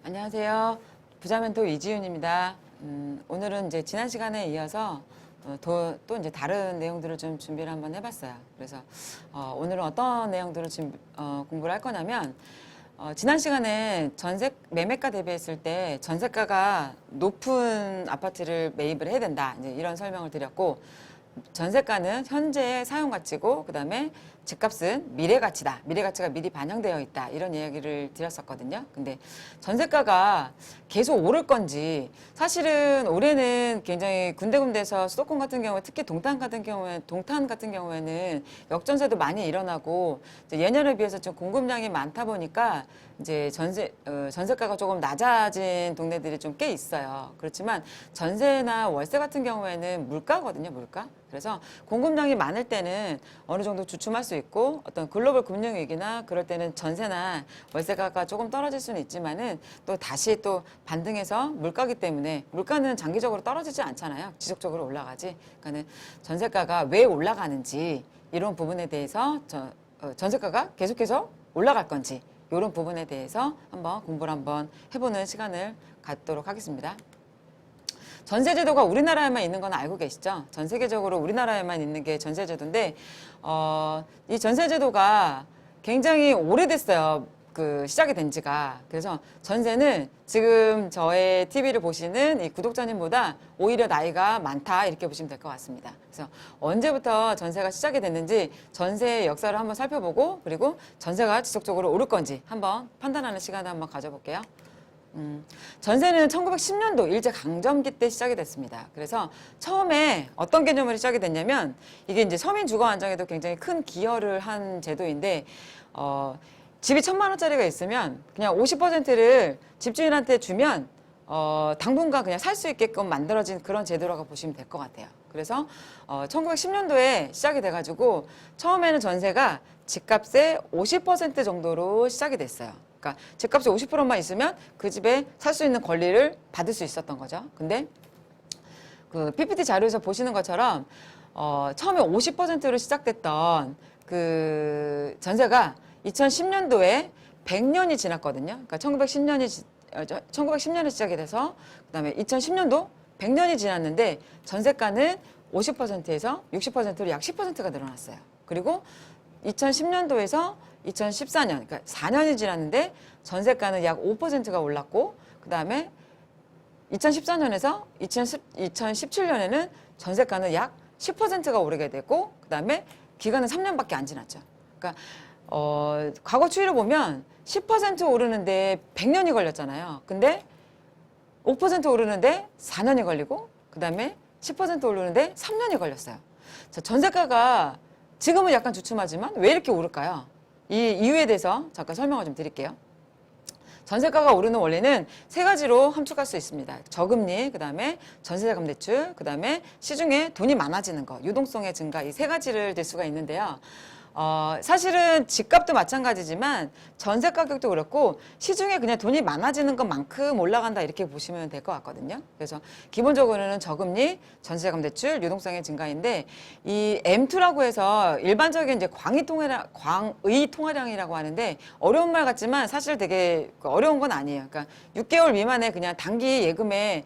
안녕하세요. 부자멘토 이지윤입니다. 오늘은 이제 지난 시간에 이어서 또 이제 다른 내용들을 좀 준비를 한번 해봤어요. 그래서 오늘은 어떤 내용들을 공부를 할 거냐면 지난 시간에 전세 매매가 대비했을 때 전세가가 높은 아파트를 매입을 해야 된다. 이제 이런 설명을 드렸고 전세가는 현재의 사용 가치고 그다음에 집값은 미래 가치다. 미래 가치가 미리 반영되어 있다. 이런 이야기를 드렸었거든요. 근데 전세가가 계속 오를 건지 사실은 올해는 굉장히 군데군데서 수도권 같은 경우에 특히 동탄 같은 경우에는 역전세도 많이 일어나고 예년에 비해서 좀 공급량이 많다 보니까 이제 전세가가 조금 낮아진 동네들이 좀 꽤 있어요. 그렇지만 전세나 월세 같은 경우에는 물가거든요, 물가. 그래서 공급량이 많을 때는 어느 정도 주춤할 수 있고 어떤 글로벌 금융위기나 그럴 때는 전세나 월세가가 조금 떨어질 수는 있지만은 또 다시 또 반등해서 물가기 때문에 물가는 장기적으로 떨어지지 않잖아요. 지속적으로 올라가지. 그러니까는 전세가가 왜 올라가는지 이런 부분에 대해서 전세가가 계속해서 올라갈 건지 이런 부분에 대해서 한번 공부를 한번 해보는 시간을 갖도록 하겠습니다. 전세제도가 우리나라에만 있는 건 알고 계시죠? 전 세계적으로 우리나라에만 있는 게 전세제도인데, 이 전세제도가 굉장히 오래됐어요. 시작이 된 지가. 그래서 전세는 지금 저의 TV를 보시는 이 구독자님보다 오히려 나이가 많다. 이렇게 보시면 될 것 같습니다. 그래서 언제부터 전세가 시작이 됐는지 전세의 역사를 한번 살펴보고 그리고 전세가 지속적으로 오를 건지 한번 판단하는 시간을 한번 가져볼게요. 전세는 1910년도 일제강점기 때 시작이 됐습니다. 그래서 처음에 어떤 개념으로 시작이 됐냐면 이게 이제 서민 주거 안정에도 굉장히 큰 기여를 한 제도인데 집이 1,000만 원짜리가 있으면 그냥 50%를 집주인한테 주면 당분간 그냥 살 수 있게끔 만들어진 그런 제도라고 보시면 될 것 같아요. 그래서 1910년도에 시작이 돼가지고 처음에는 전세가 집값의 50% 정도로 시작이 됐어요. 그러니까 집값이 50%만 있으면 그 집에 살 수 있는 권리를 받을 수 있었던 거죠. 근데 그 PPT 자료에서 보시는 것처럼 처음에 50%로 시작됐던 그 전세가 2010년도에 100년이 지났거든요. 그러니까 1910년에 시작이 돼서 그다음에 2010년도 100년이 지났는데 전세가는 50%에서 60%로 약 10%가 늘어났어요. 그리고 2010년도에서 2014년, 그러니까 4년이 지났는데 전세가는 약 5%가 올랐고 그 다음에 2014년에서 2017년에는 전세가는 약 10%가 오르게 되고 그 다음에 기간은 3년밖에 안 지났죠. 그러니까 과거 추이를 보면 10% 오르는데 100년이 걸렸잖아요. 근데 5% 오르는데 4년이 걸리고 그 다음에 10% 오르는데 3년이 걸렸어요. 자, 전세가가 지금은 약간 주춤하지만 왜 이렇게 오를까요? 이 이유에 대해서 잠깐 설명을 좀 드릴게요. 전세가가 오르는 원리는 세 가지로 함축할 수 있습니다. 저금리, 그 다음에 전세자금 대출, 그 다음에 시중에 돈이 많아지는 거, 유동성의 증가 이 세 가지를 들 수가 있는데요. 사실은 집값도 마찬가지지만 전세 가격도 그렇고 시중에 그냥 돈이 많아지는 것만큼 올라간다 이렇게 보시면 될 것 같거든요. 그래서 기본적으로는 저금리, 전세자금 대출, 유동성의 증가인데 이 M2라고 해서 일반적인 이제 광의 통화량이라고 하는데 어려운 말 같지만 사실 되게 어려운 건 아니에요. 그러니까 6개월 미만의 그냥 단기 예금에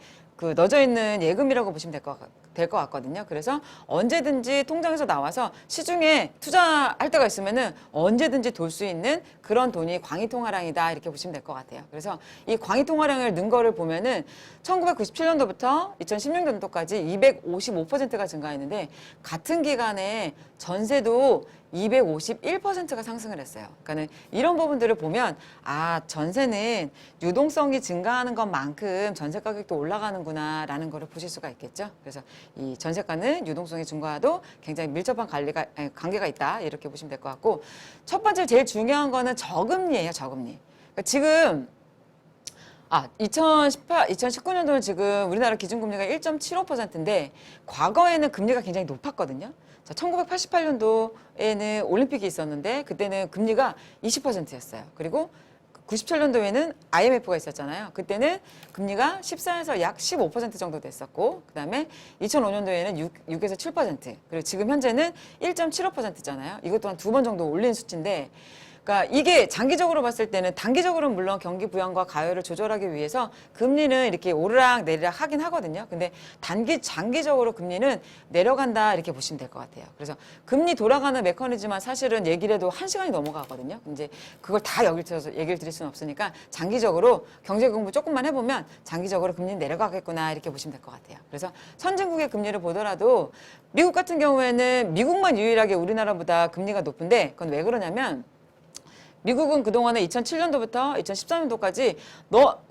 넣어져 있는 예금이라고 보시면 될 것 같거든요. 그래서 언제든지 통장에서 나와서 시중에 투자할 때가 있으면은 언제든지 돌 수 있는 그런 돈이 광의통화량이다 이렇게 보시면 될 것 같아요. 그래서 이 광의통화량을 는 거를 보면은 1997년도부터 2016년도까지 255%가 증가했는데 같은 기간에 전세도 251%가 상승을 했어요. 그러니까는 이런 부분들을 보면 전세는 유동성이 증가하는 것만큼 전세 가격도 올라가는구나 라는 거를 보실 수가 있겠죠. 그래서 이 전세가는 유동성의 증가와도 굉장히 밀접한 관계가 있다 이렇게 보시면 될 것 같고 첫 번째 제일 중요한 거는 저금리예요. 저금리. 그러니까 지금 2019년도는 지금 우리나라 기준금리가 1.75%인데 과거에는 금리가 굉장히 높았거든요. 자, 1988년도에는 올림픽이 있었는데 그때는 금리가 20%였어요. 그리고 97년도에는 IMF가 있었잖아요. 그때는 금리가 14에서 약 15% 정도 됐었고 그 다음에 2005년도에는 6에서 7% 그리고 지금 현재는 1.75%잖아요. 이것 또한 두 번 정도 올린 수치인데 그러니까 이게 장기적으로 봤을 때는 단기적으로는 물론 경기 부양과 가열을 조절하기 위해서 금리는 이렇게 오르락 내리락 하긴 하거든요. 근데 장기적으로 금리는 내려간다 이렇게 보시면 될 것 같아요. 그래서 금리 돌아가는 메커니즘만 사실은 얘기를 해도 1시간이 넘어가거든요. 이제 그걸 다 얘기를 드릴 수는 없으니까 장기적으로 경제 공부 조금만 해보면 장기적으로 금리는 내려가겠구나 이렇게 보시면 될 것 같아요. 그래서 선진국의 금리를 보더라도 미국 같은 경우에는 미국만 유일하게 우리나라보다 금리가 높은데 그건 왜 그러냐면 미국은 그동안에 2007년도부터 2013년도까지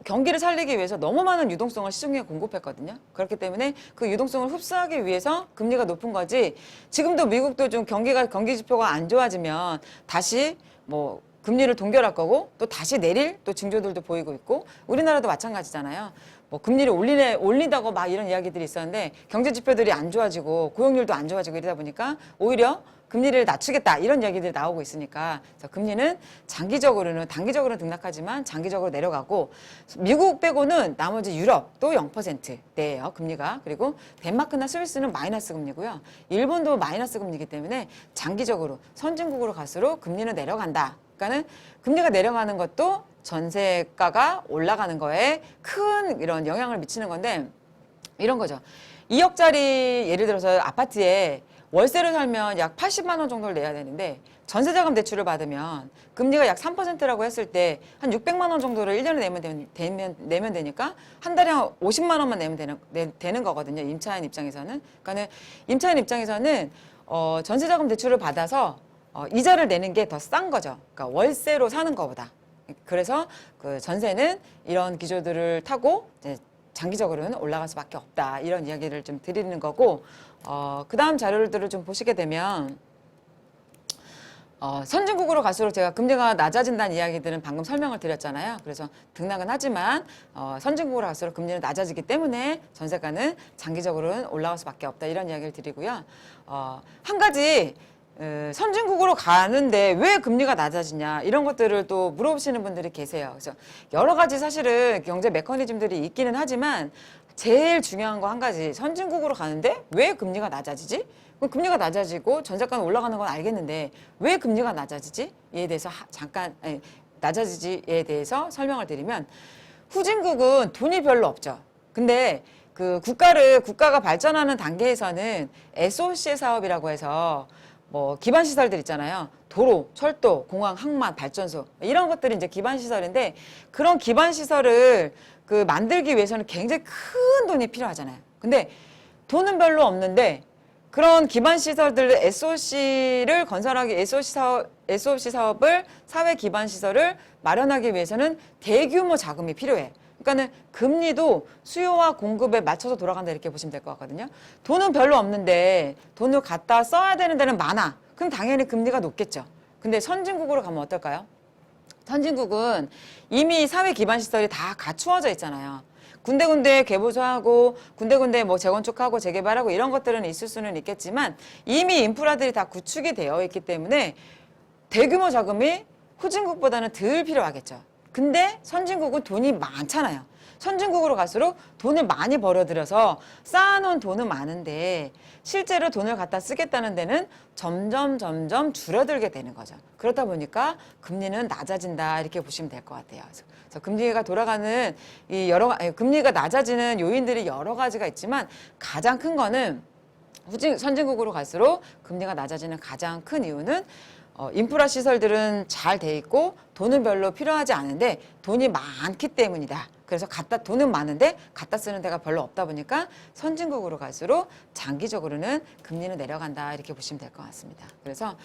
경기를 살리기 위해서 너무 많은 유동성을 시중에 공급했거든요. 그렇기 때문에 그 유동성을 흡수하기 위해서 금리가 높은 거지. 지금도 미국도 좀 경기 지표가 안 좋아지면 다시 뭐 금리를 동결할 거고 또 다시 내릴 또 징조들도 보이고 있고 우리나라도 마찬가지잖아요. 뭐 금리를 올린다고 막 이런 이야기들이 있었는데 경제 지표들이 안 좋아지고 고용률도 안 좋아지고 이러다 보니까 오히려 금리를 낮추겠다 이런 이야기들이 나오고 있으니까 그래서 금리는 장기적으로는 단기적으로는 등락하지만 장기적으로 내려가고 미국 빼고는 나머지 유럽도 0%대예요 금리가. 그리고 덴마크나 스위스는 마이너스 금리고요. 일본도 마이너스 금리이기 때문에 장기적으로 선진국으로 갈수록 금리는 내려간다. 그러니까는 금리가 내려가는 것도 전세가가 올라가는 거에 큰 이런 영향을 미치는 건데 이런 거죠. 2억짜리 예를 들어서 아파트에 월세로 살면 약 80만 원 정도를 내야 되는데 전세자금 대출을 받으면 금리가 약 3%라고 했을 때 한 600만 원 정도를 1년에 내면 되니까 한 달에 한 50만 원만 내면 되는 거거든요. 임차인 입장에서는. 그러니까는 임차인 입장에서는 전세자금 대출을 받아서 이자를 내는 게 더 싼 거죠. 그러니까 월세로 사는 것보다. 그래서 그 전세는 이런 기조들을 타고 이제 장기적으로는 올라갈 수밖에 없다. 이런 이야기를 좀 드리는 거고 그 다음 자료들을 좀 보시게 되면 선진국으로 갈수록 제가 금리가 낮아진다는 이야기들은 방금 설명을 드렸잖아요. 그래서 등락은 하지만 선진국으로 갈수록 금리는 낮아지기 때문에 전세가는 장기적으로는 올라갈 수밖에 없다. 이런 이야기를 드리고요. 한 가지 선진국으로 가는데 왜 금리가 낮아지냐 이런 것들을 또 물어보시는 분들이 계세요. 그래서 여러 가지 사실은 경제 메커니즘들이 있기는 하지만 제일 중요한 거 한 가지 선진국으로 가는데 왜 금리가 낮아지지? 그럼 금리가 낮아지고 전세가는 올라가는 건 알겠는데 왜 금리가 낮아지지? 이에 대해서 낮아지지에 대해서 설명을 드리면 후진국은 돈이 별로 없죠. 근데 그 국가가 발전하는 단계에서는 SOC 사업이라고 해서 뭐 기반 시설들 있잖아요. 도로, 철도, 공항, 항만, 발전소 이런 것들이 이제 기반 시설인데 그런 기반 시설을 그 만들기 위해서는 굉장히 큰 돈이 필요하잖아요. 근데 돈은 별로 없는데 그런 기반 시설들 SOC를 건설하기 SOC 사업을 사회 기반 시설을 마련하기 위해서는 대규모 자금이 필요해. 그러니까는 금리도 수요와 공급에 맞춰서 돌아간다 이렇게 보시면 될 것 같거든요. 돈은 별로 없는데 돈을 갖다 써야 되는 데는 많아. 그럼 당연히 금리가 높겠죠. 근데 선진국으로 가면 어떨까요? 선진국은 이미 사회 기반 시설이 다 갖추어져 있잖아요. 군데군데 개보수하고 군데군데 뭐 재건축하고 재개발하고 이런 것들은 있을 수는 있겠지만 이미 인프라들이 다 구축이 되어 있기 때문에 대규모 자금이 후진국보다는 덜 필요하겠죠. 근데 선진국은 돈이 많잖아요. 선진국으로 갈수록 돈을 많이 벌어들여서 쌓아놓은 돈은 많은데 실제로 돈을 갖다 쓰겠다는 데는 점점 줄어들게 되는 거죠. 그렇다 보니까 금리는 낮아진다 이렇게 보시면 될 것 같아요. 그래서 금리가 돌아가는 금리가 낮아지는 요인들이 여러 가지가 있지만 가장 큰 거는 선진국으로 갈수록 금리가 낮아지는 가장 큰 이유는 인프라 시설들은 잘 돼 있고 돈은 별로 필요하지 않은데 돈이 많기 때문이다. 그래서 돈은 많은데 갖다 쓰는 데가 별로 없다 보니까 선진국으로 갈수록 장기적으로는 금리는 내려간다 이렇게 보시면 될 것 같습니다. 그래서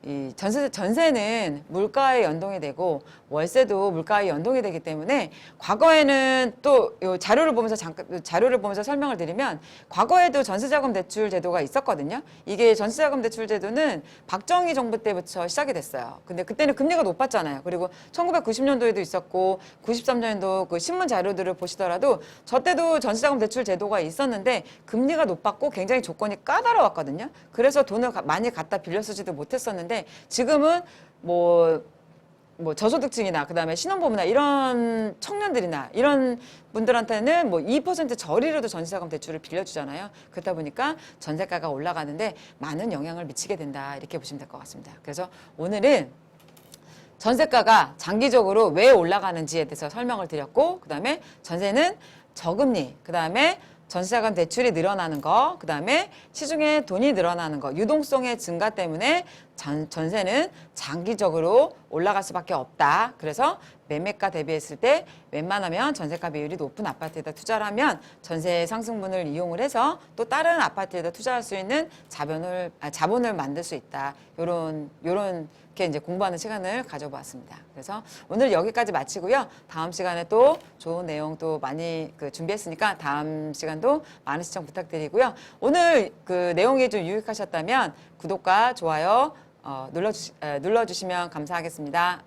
이 전세는 물가에 연동이 되고 월세도 물가에 연동이 되기 때문에 과거에는 또 요 자료를 보면서 설명을 드리면 과거에도 전세자금 대출 제도가 있었거든요. 이게 전세자금 대출 제도는 박정희 정부 때부터 시작이 됐어요. 근데 그때는 금리가 높았잖아요. 그리고 1990년도에도 있었고 93년도 그 신문 자료들을 보시더라도 저 때도 전세자금 대출 제도가 있었는데 금리가 높았고 굉장히 조건이 까다로웠거든요. 그래서 돈을 많이 갖다 빌려 쓰지도 못했었는데 지금은 뭐 저소득층이나 그다음에 신혼부부나 이런 청년들이나 이런 분들한테는 뭐 2% 저리로도 전세자금 대출을 빌려주잖아요. 그렇다 보니까 전세가가 올라가는데 많은 영향을 미치게 된다 이렇게 보시면 될 것 같습니다. 그래서 오늘은 전세가가 장기적으로 왜 올라가는지에 대해서 설명을 드렸고, 그 다음에 전세는 저금리, 그 다음에 전세자금 대출이 늘어나는 거, 그 다음에 시중에 돈이 늘어나는 거, 유동성의 증가 때문에 전세는 장기적으로 올라갈 수밖에 없다. 그래서 매매가 대비했을 때 웬만하면 전세가 비율이 높은 아파트에다 투자를 하면 전세 상승분을 이용을 해서 또 다른 아파트에다 투자할 수 있는 자본을 만들 수 있다. 요런 게 이제 공부하는 시간을 가져보았습니다. 그래서 오늘 여기까지 마치고요. 다음 시간에 또 좋은 내용 또 많이 준비했으니까 다음 시간도 많은 시청 부탁드리고요. 오늘 그 내용이 좀 유익하셨다면 구독과 좋아요 눌러주시면 감사하겠습니다.